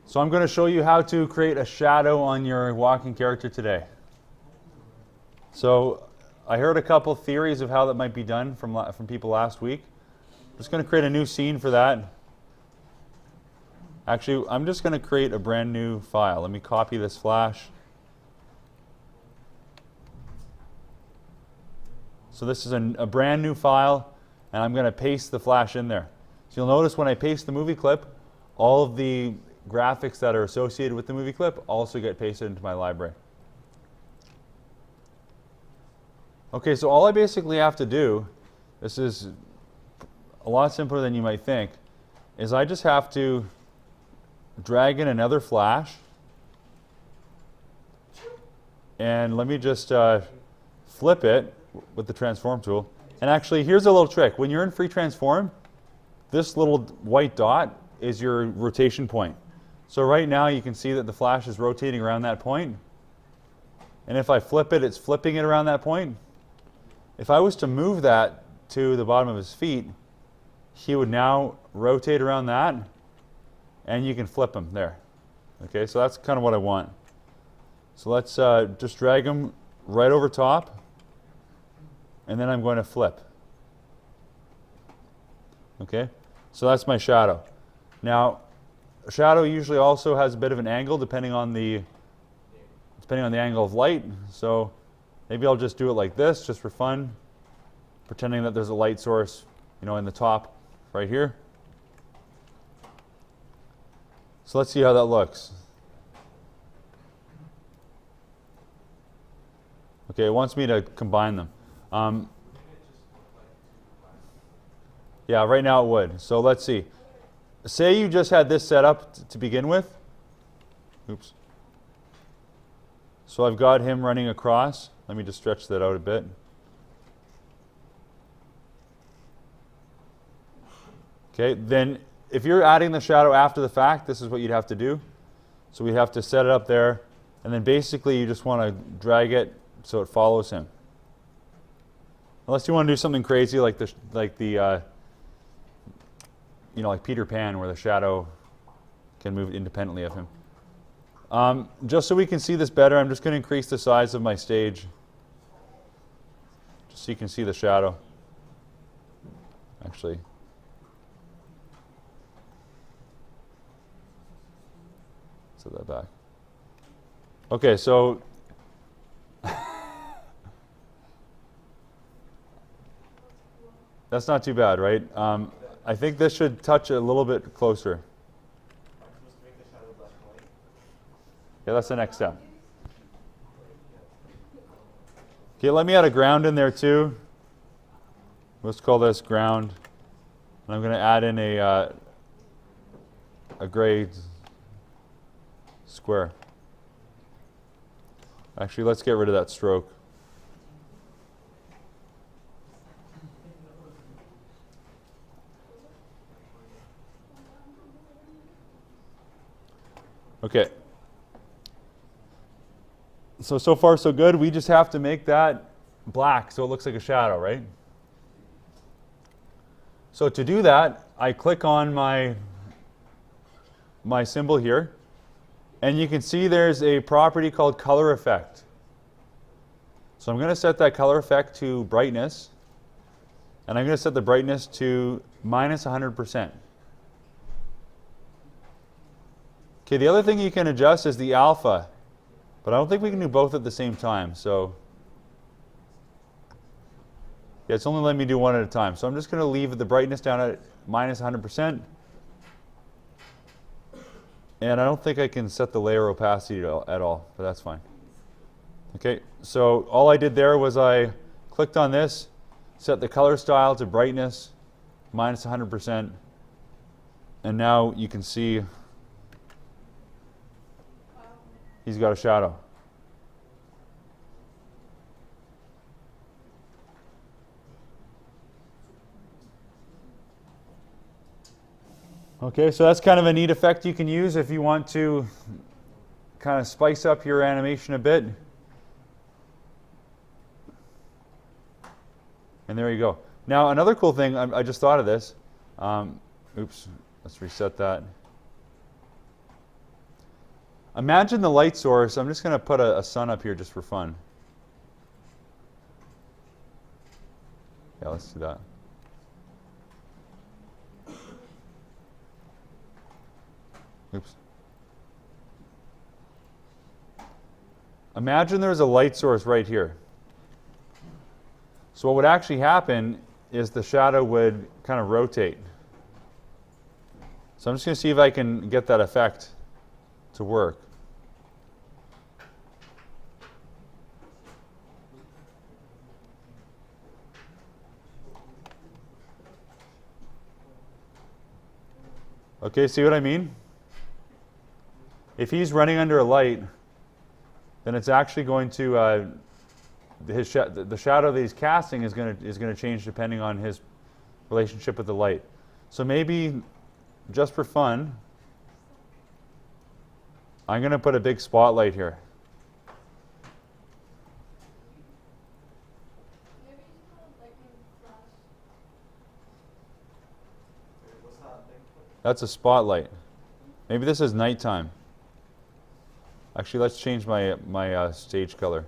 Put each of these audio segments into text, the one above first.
So I'm going to show you how to create a shadow on your walking character today. So I heard a couple theories of how that might be done from people last week. I'm just going to create a new scene for that. Actually, I'm just going to create a brand new file. Let me copy this flash. So this is a brand new file, and I'm going to paste the flash in there. So you'll notice when I paste the movie clip, all of the graphics that are associated with the movie clip also get pasted into my library. Okay, so all I basically have to do, this is a lot simpler than you might think, is I just have to drag in another flash. And let me just flip it with the transform tool. And actually, here's a little trick. When you're in free transform, this little white dot is your rotation point. So right now you can see that the flash is rotating around that point. And if I flip it, it's flipping it around that point. If I was to move that to the bottom of his feet, he would now rotate around that, and you can flip him there. Okay, so that's kind of what I want. So let's just drag him right over top, and then I'm going to flip. Okay, so that's my shadow. Now, a shadow usually also has a bit of an angle depending on the angle of light. So maybe I'll just do it like this, just for fun, pretending that there's a light source, in the top right here. So let's see how that looks. Okay, it wants me to combine them. Yeah, right now it would. So let's see. Say you just had this set up to begin with. Oops. So I've got him running across. Let me just stretch that out a bit. Okay, then if you're adding the shadow after the fact, this is what you'd have to do. So we'd have to set it up there, and then basically you just want to drag it so it follows him. Unless you want to do something crazy like like Peter Pan, where the shadow can move independently of him. Just so we can see this better, I'm just going to increase the size of my stage, just so you can see the shadow. Actually, set that back. Okay, so that's not too bad, right? I think this should touch a little bit closer. Yeah, that's the next step. Okay, let me add a ground in there too. Let's call this ground. And I'm going to add in a gray square. Actually, let's get rid of that stroke. Okay. So far so good. We just have to make that black so it looks like a shadow, right? So to do that, I click on my symbol here, and you can see there's a property called color effect. So I'm going to set that color effect to brightness, and I'm going to set the brightness to -100%. Okay, the other thing you can adjust is the alpha, but I don't think we can do both at the same time. So yeah, it's only letting me do one at a time. So I'm just going to leave the brightness down at -100%. And I don't think I can set the layer opacity at all, but that's fine. Okay, so all I did there was I clicked on this, set the color style to brightness, -100%, and now you can see he's got a shadow. Okay, so that's kind of a neat effect you can use if you want to kind of spice up your animation a bit. And there you go. Now, another cool thing, I just thought of this. Oops, let's reset that. Imagine the light source. I'm just going to put a sun up here just for fun. Yeah, let's do that. Oops. Imagine there's a light source right here. So what would actually happen is the shadow would kind of rotate. So I'm just going to see if I can get that effect to work. Okay, see what I mean? If he's running under a light, then it's actually going to the shadow that he's casting is going to change depending on his relationship with the light. So maybe just for fun, I'm going to put a big spotlight here. That's a spotlight. Maybe this is nighttime. Actually, let's change my stage color.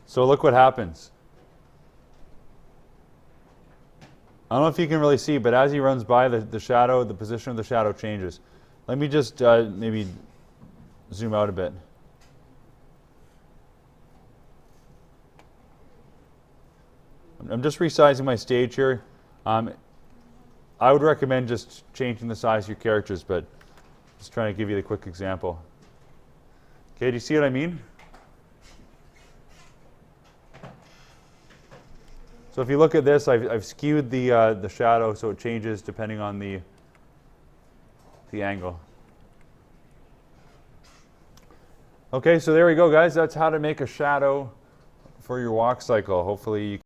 So look what happens. I don't know if you can really see, but as he runs by, the shadow, the position of the shadow changes. Let me just maybe zoom out a bit. I'm just resizing my stage here. I would recommend just changing the size of your characters, but just trying to give you the quick example. Okay, do you see what I mean? So if you look at this, I've skewed the shadow so it changes depending on the angle. Okay, so there we go, guys. That's how to make a shadow for your walk cycle. Hopefully you